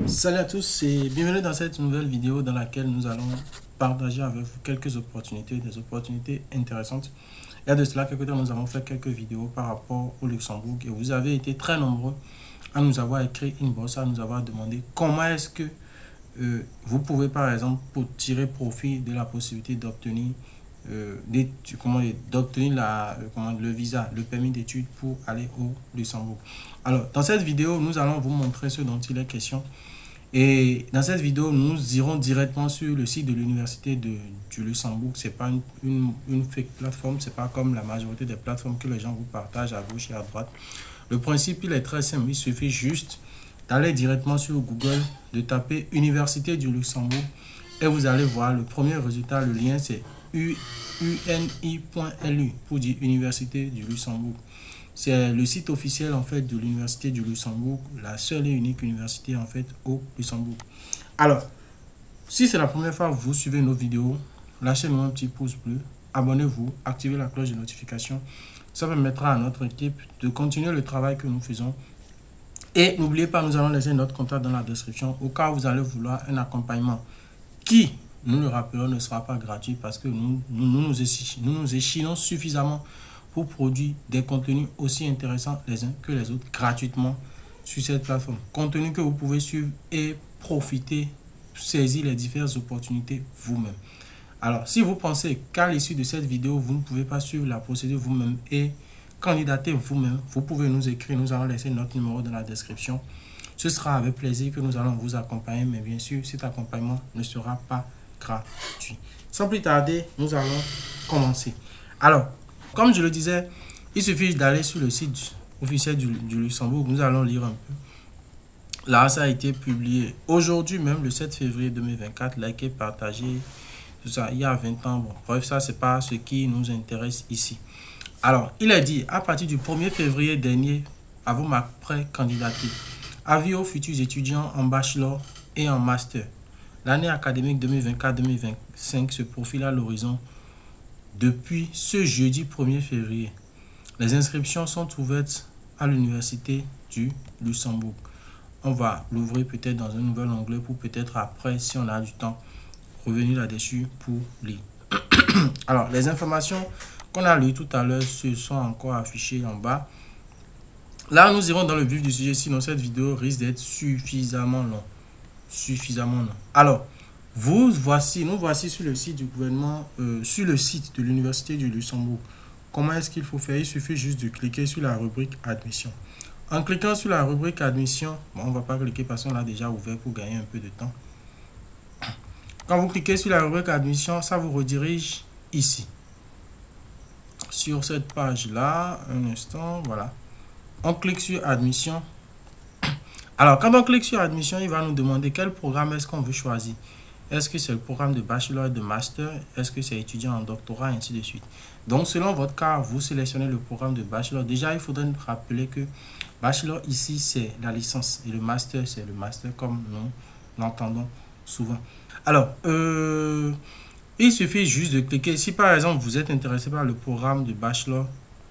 Salut à tous et bienvenue dans cette nouvelle vidéo dans laquelle nous allons partager avec vous quelques opportunités, des opportunités intéressantes. Il y a de cela quelques temps, nous avons fait quelques vidéos par rapport au Luxembourg et vous avez été très nombreux à nous avoir écrit inbox, à nous avoir demandé comment est-ce que vous pouvez par exemple pour tirer profit de la possibilité d'obtenir le visa, le permis d'études pour aller au Luxembourg. Alors, dans cette vidéo, nous allons vous montrer ce dont il est question. Et dans cette vidéo, nous irons directement sur le site de l'université du Luxembourg. Ce n'est pas une fake plateforme, ce n'est pas comme la majorité des plateformes que les gens vous partagent à gauche et à droite. Le principe, il est très simple. Il suffit juste d'aller directement sur Google, de taper Université du Luxembourg et vous allez voir le premier résultat. Le lien, c'est uni.lu pour dire Université du Luxembourg. C'est le site officiel en fait de l'Université du Luxembourg, la seule et unique université en fait au Luxembourg. Alors, si c'est la première fois que vous suivez nos vidéos, lâchez-nous un petit pouce bleu, abonnez-vous, activez la cloche de notification. Ça permettra à notre équipe de continuer le travail que nous faisons. Et n'oubliez pas, nous allons laisser notre contact dans la description au cas où vous allez vouloir un accompagnement qui, nous le rappelons, ne sera pas gratuit parce que nous échinons suffisamment pour produire des contenus aussi intéressants les uns que les autres gratuitement sur cette plateforme. Contenu que vous pouvez suivre et profiter, saisir les diverses opportunités vous-même. Alors, si vous pensez qu'à l'issue de cette vidéo, vous ne pouvez pas suivre la procédure vous-même et candidater vous-même, vous pouvez nous écrire. Nous allons laisser notre numéro dans la description. Ce sera avec plaisir que nous allons vous accompagner, mais bien sûr, cet accompagnement ne sera pas gratuit. Sans plus tarder, nous allons commencer. Alors, comme je le disais, il suffit d'aller sur le site officiel du Luxembourg. Nous allons lire un peu. Là, ça a été publié aujourd'hui même, le 7 février 2024. Liké, partagé, tout ça, il y a 20 ans. Bon, bref, ça, c'est pas ce qui nous intéresse ici. Alors, il est dit, à partir du 1er février dernier, à vos pré-candidature, avis aux futurs étudiants en bachelor et en master. L'année académique 2024-2025 se profile à l'horizon depuis ce jeudi 1er février. Les inscriptions sont ouvertes à l'Université du Luxembourg. On va l'ouvrir peut-être dans un nouvel onglet pour peut-être après, si on a du temps, revenir là-dessus pour lire. Alors, les informations qu'on a lues tout à l'heure se sont encore affichées en bas. Là, nous irons dans le vif du sujet, sinon cette vidéo risque d'être suffisamment long. Alors, nous voici sur le site du gouvernement, sur le site de l'Université du Luxembourg. Comment est-ce qu'il faut faire? Il suffit juste de cliquer sur la rubrique admission. En cliquant sur la rubrique admission, bon, on ne va pas cliquer parce qu'on l'a déjà ouvert pour gagner un peu de temps. Quand vous cliquez sur la rubrique admission, ça vous redirige ici. Sur cette page-là, un instant, voilà. On clique sur admission. Alors, quand on clique sur admission, il va nous demander quel programme est-ce qu'on veut choisir. Est-ce que c'est le programme de bachelor et de master? Est-ce que c'est étudiant en doctorat, et ainsi de suite. Donc, selon votre cas, vous sélectionnez le programme de bachelor. Déjà, il faudrait nous rappeler que bachelor ici, c'est la licence. Et le master, c'est le master comme nous l'entendons souvent. Alors, il suffit juste de cliquer. Si par exemple, vous êtes intéressé par le programme de bachelor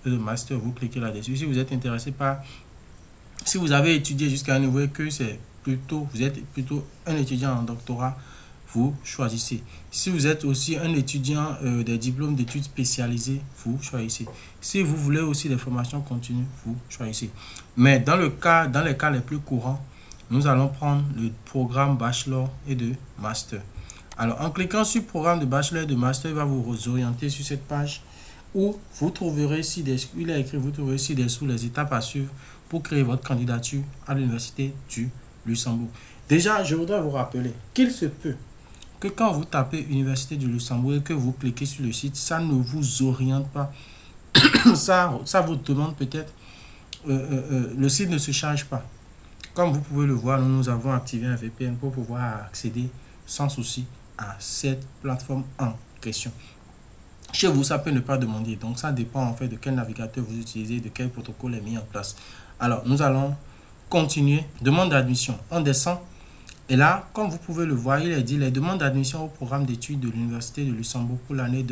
et de master, vous cliquez là-dessus. Si vous êtes intéressé par... Si vous avez étudié jusqu'à un niveau que c'est plutôt... Vous êtes plutôt un étudiant en doctorat, vous choisissez. Si vous êtes aussi un étudiant des diplômes d'études spécialisées, vous choisissez. Si vous voulez aussi des formations continues, vous choisissez. Mais dans les cas les plus courants, nous allons prendre le programme bachelor et de master. Alors, en cliquant sur programme de bachelor et de master, il va vous orienter sur cette page où vous trouverez ici vous trouverez ici dessous les étapes à suivre pour créer votre candidature à l'Université du Luxembourg. Déjà, je voudrais vous rappeler qu'il se peut que quand vous tapez Université du Luxembourg et que vous cliquez sur le site, ça ne vous oriente pas. ça vous demande peut-être, le site ne se charge pas. Comme vous pouvez le voir, nous avons activé un VPN pour pouvoir accéder sans souci à cette plateforme en question. Chez vous, ça peut ne pas demander. Donc, ça dépend en fait de quel navigateur vous utilisez, de quel protocole est mis en place. Alors, nous allons continuer. Demande d'admission. On descend. Et là, comme vous pouvez le voir, il est dit les demandes d'admission au programme d'études de l'Université de Luxembourg pour l'année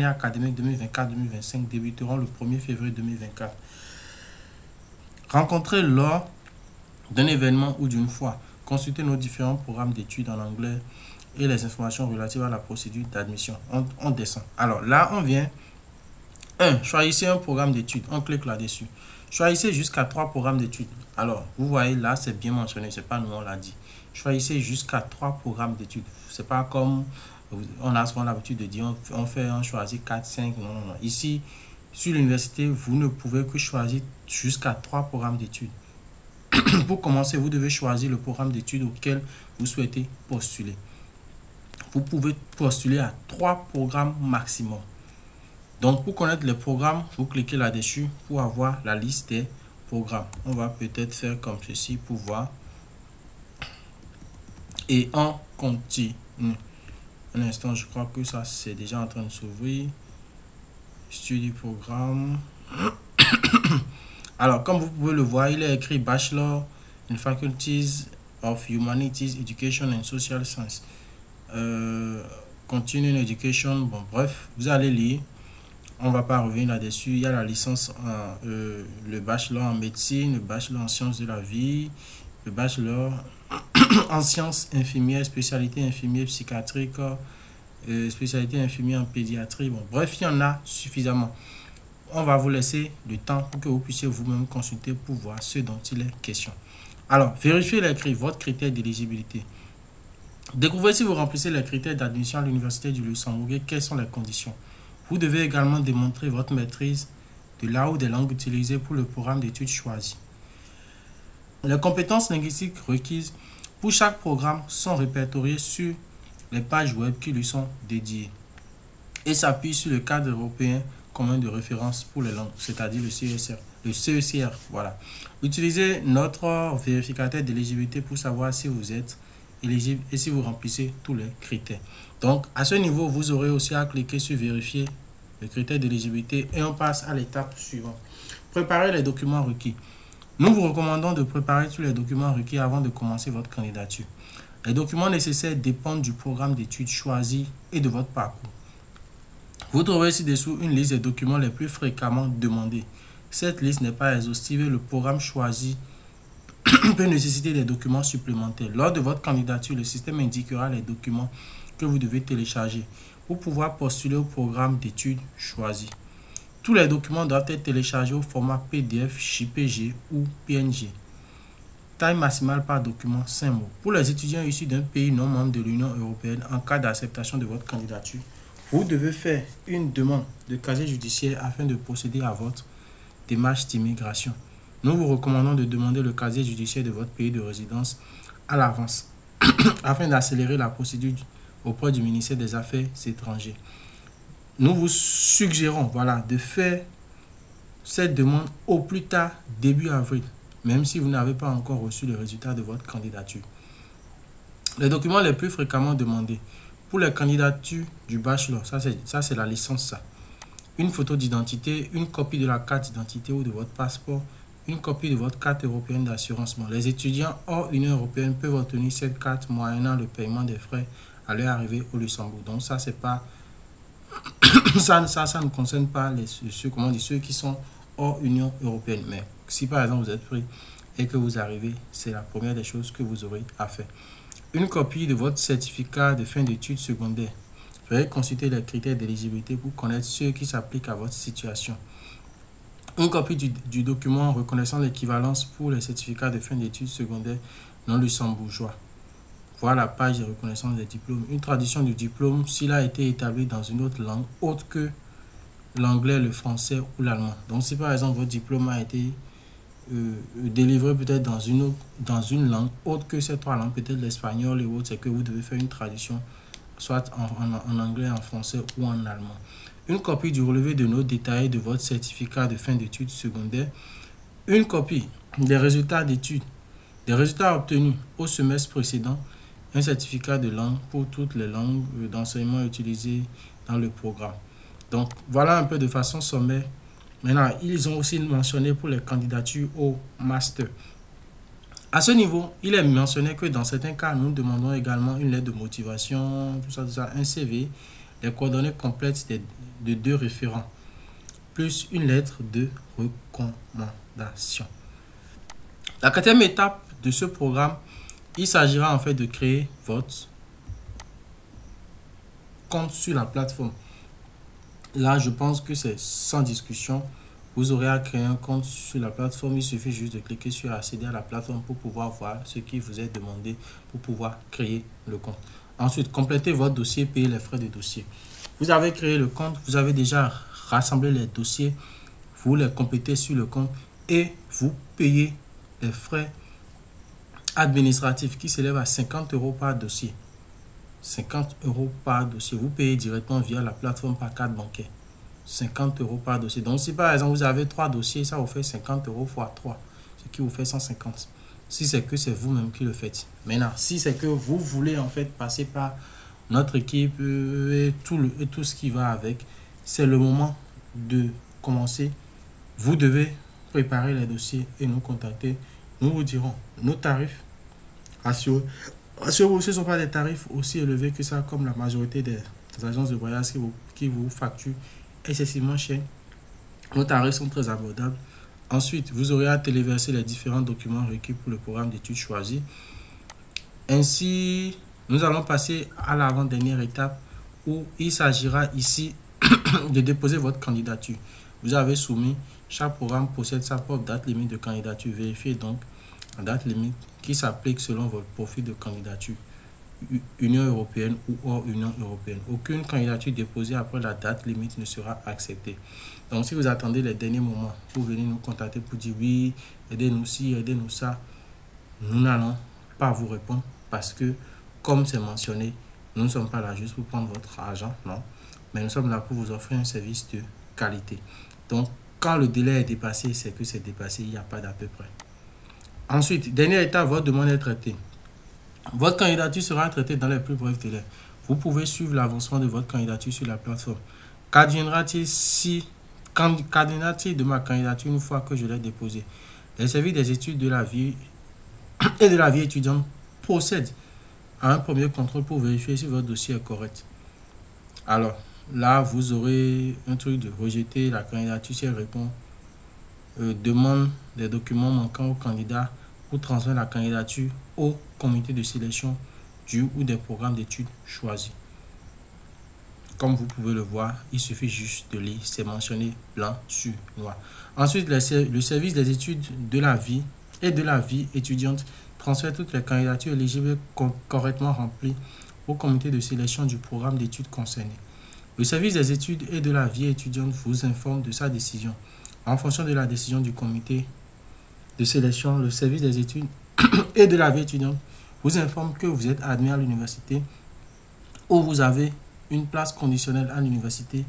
académique 2024-2025 débuteront le 1er février 2024. Rencontrez lors d'un événement ou d'une fois. consultez nos différents programmes d'études en anglais et les informations relatives à la procédure d'admission. On descend. Alors là, on vient. 1. Choisissez un programme d'études. On clique là-dessus. Choisissez jusqu'à 3 programmes d'études. Alors, vous voyez là, c'est bien mentionné. C'est pas nous, on l'a dit. Choisissez jusqu'à 3 programmes d'études. C'est pas comme on a souvent l'habitude de dire on choisit 4, 5. Non, non, non. Ici, sur l'université, vous ne pouvez que choisir jusqu'à 3 programmes d'études. Pour commencer, vous devez choisir le programme d'études auquel vous souhaitez postuler. Vous pouvez postuler à 3 programmes maximum. Donc, pour connaître les programmes, vous cliquez là-dessus pour avoir la liste des programmes. On va peut-être faire comme ceci pour voir. Et on continue. Un instant, je crois que ça, c'est déjà en train de s'ouvrir. Study programme. Alors, comme vous pouvez le voir, il est écrit Bachelor in Faculties of Humanities, Education and Social Science. Continuing Education. Bon, bref, vous allez lire. On va pas revenir là-dessus. Il y a la licence, le bachelor en médecine, le bachelor en sciences de la vie, le bachelor en sciences infirmières, spécialité infirmière psychiatrique, spécialité infirmière en pédiatrie. Bon, bref, il y en a suffisamment. On va vous laisser le temps pour que vous puissiez vous-même consulter pour voir ce dont il est question. Alors, vérifiez votre critère d'éligibilité. Découvrez si vous remplissez les critères d'admission à l'Université du Luxembourg et quelles sont les conditions. Vous devez également démontrer votre maîtrise de la ou des langues utilisées pour le programme d'études choisi. Les compétences linguistiques requises pour chaque programme sont répertoriées sur les pages web qui lui sont dédiées et s'appuient sur le cadre européen commun de référence pour les langues, c'est-à-dire le CECR. Voilà. Utilisez notre vérificateur d'éligibilité pour savoir si vous êtes éligible et si vous remplissez tous les critères. Donc, à ce niveau, vous aurez aussi à cliquer sur vérifier le critère d'éligibilité et on passe à l'étape suivante. Préparez les documents requis. Nous vous recommandons de préparer tous les documents requis avant de commencer votre candidature. Les documents nécessaires dépendent du programme d'études choisi et de votre parcours. Vous trouverez ci-dessous une liste des documents les plus fréquemment demandés. Cette liste n'est pas exhaustive et le programme choisi peut nécessiter des documents supplémentaires. Lors de votre candidature, le système indiquera les documents que vous devez télécharger pour pouvoir postuler au programme d'études choisi. Tous les documents doivent être téléchargés au format PDF, JPG ou PNG. Taille maximale par document 5 mots. Pour les étudiants issus d'un pays non membre de l'Union européenne, en cas d'acceptation de votre candidature, vous devez faire une demande de casier judiciaire afin de procéder à votre démarche d'immigration. Nous vous recommandons de demander le casier judiciaire de votre pays de résidence à l'avance afin d'accélérer la procédure auprès du ministère des Affaires étrangères. Nous vous suggérons de faire cette demande au plus tard début avril, même si vous n'avez pas encore reçu les résultats de votre candidature. Les documents les plus fréquemment demandés pour les candidatures du bachelor, ça c'est la licence. Une photo d'identité, une copie de la carte d'identité ou de votre passeport, une copie de votre carte européenne d'assurance. Les étudiants hors Union européenne peuvent obtenir cette carte moyennant le paiement des frais à leur arrivée au Luxembourg. Donc ça, c'est pas ça ne concerne pas ceux qui sont hors Union européenne. Mais si par exemple vous êtes pris et que vous arrivez, c'est la première des choses que vous aurez à faire. Une copie de votre certificat de fin d'études secondaires. Veuillez consulter les critères d'éligibilité pour connaître ceux qui s'appliquent à votre situation. Une copie du document reconnaissant l'équivalence pour les certificats de fin d'études secondaires non luxembourgeois. Voilà la page de reconnaissance des diplômes. Une traduction du diplôme s'il a été établi dans une autre langue autre que l'anglais, le français ou l'allemand. Donc si par exemple votre diplôme a été délivré peut-être dans une langue autre que ces 3 langues, peut-être l'espagnol et autres, c'est que vous devez faire une traduction soit en anglais, en français ou en allemand. Une copie du relevé de notes détaillées de votre certificat de fin d'études secondaires. Une copie des résultats d'études, des résultats obtenus au semestre précédent. Un certificat de langue pour toutes les langues d'enseignement utilisées dans le programme. Donc, voilà un peu de façon sommaire. Maintenant, ils ont aussi mentionné pour les candidatures au master. À ce niveau, il est mentionné que dans certains cas, nous demandons également une lettre de motivation, tout ça, un CV, les coordonnées complètes de 2 référents, plus une lettre de recommandation. La 4e étape de ce programme il s'agira en fait de créer votre compte sur la plateforme. Là, je pense que c'est sans discussion. Vous aurez à créer un compte sur la plateforme. Il suffit juste de cliquer sur accéder à la plateforme pour pouvoir voir ce qui vous est demandé pour pouvoir créer le compte. Ensuite, complétez votre dossier, payez les frais de dossier. Vous avez créé le compte, vous avez déjà rassemblé les dossiers, vous les complétez sur le compte et vous payez les frais administratifs qui s'élèvent à 50 € par dossier. 50 € par dossier. Vous payez directement via la plateforme par carte bancaire. 50 € par dossier. Donc, si par exemple vous avez 3 dossiers, ça vous fait 50 € x 3, ce qui vous fait 150. Si c'est que c'est vous-même qui le faites. Maintenant, si c'est que vous voulez en fait passer par notre équipe et tout ce qui va avec, c'est le moment de commencer. Vous devez préparer les dossiers et nous contacter. Nous vous dirons nos tarifs. Assurez-vous, ce ne sont pas des tarifs aussi élevés que ça, comme la majorité des agences de voyage qui vous facturent excessivement cher. Nos tarifs sont très abordables. Ensuite, vous aurez à téléverser les différents documents requis pour le programme d'études choisi. Ainsi, nous allons passer à l'avant-dernière étape où il s'agira ici de déposer votre candidature. Vous avez soumis, chaque programme possède sa propre date limite de candidature. Vérifiez donc la date limite qui s'applique selon votre profil de candidature, Union européenne ou hors Union européenne. Aucune candidature déposée après la date limite ne sera acceptée. Donc, si vous attendez les derniers moments, vous venez nous contacter pour dire oui, aidez-nous ci, aidez-nous ça, nous n'allons pas vous répondre parce que, comme c'est mentionné, nous ne sommes pas là juste pour prendre votre argent, non, mais nous sommes là pour vous offrir un service de qualité. Donc, quand le délai est dépassé, c'est que c'est dépassé, il n'y a pas d'à peu près. Ensuite, dernière étape, votre demande est traitée. Votre candidature sera traitée dans les plus brefs délais. Vous pouvez suivre l'avancement de votre candidature sur la plateforme. Qu'adviendra-t-il de ma candidature une fois que je l'ai déposée? Les services des études de la vie et de la vie étudiante procèdent à un premier contrôle pour vérifier si votre dossier est correct. Alors, là, vous aurez un truc de rejeter la candidature si elle répond. Demande des documents manquants au candidat pour transmettre la candidature au comité de sélection du ou des programmes d'études choisis. Comme vous pouvez le voir, il suffit juste de lire, c'est mentionné blanc sur noir. Ensuite, le service des études de la vie et de la vie étudiante transfère toutes les candidatures éligibles correctement remplies au comité de sélection du programme d'études concerné. Le service des études et de la vie étudiante vous informe de sa décision. En fonction de la décision du comité de sélection, le service des études et de la vie étudiante vous informe que vous êtes admis à l'université ou vous avez une place conditionnelle à l'université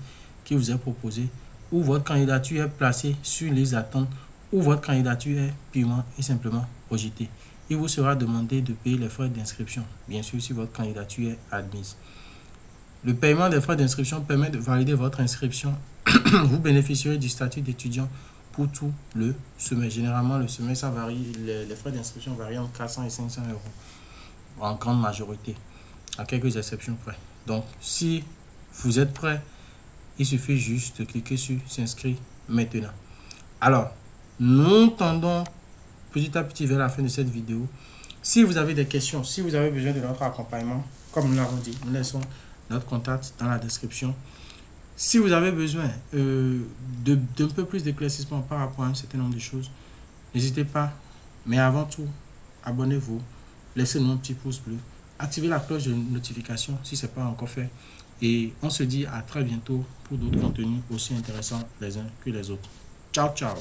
qui vous est proposée, ou votre candidature est placée sur les attentes, ou votre candidature est purement et simplement rejetée. Il vous sera demandé de payer les frais d'inscription, bien sûr si votre candidature est admise. Le paiement des frais d'inscription permet de valider votre inscription. Vous bénéficierez du statut d'étudiant pour tout le semestre. Généralement, le semestre, ça varie, les frais d'inscription varient entre 400 et 500 €, en grande majorité, à quelques exceptions près. Donc, si vous êtes prêt, il suffit juste de cliquer sur s'inscrire maintenant. Alors, nous tendons petit à petit vers la fin de cette vidéo. Si vous avez des questions, si vous avez besoin de notre accompagnement, comme nous l'avons dit, nous laissons notre contact dans la description. Si vous avez besoin d'un peu plus d'éclaircissement par rapport à un certain nombre de choses, n'hésitez pas. Mais avant tout, abonnez-vous, laissez-nous un petit pouce bleu, activez la cloche de notification si ce n'est pas encore fait. Et on se dit à très bientôt pour d'autres contenus aussi intéressants les uns que les autres. Ciao, ciao.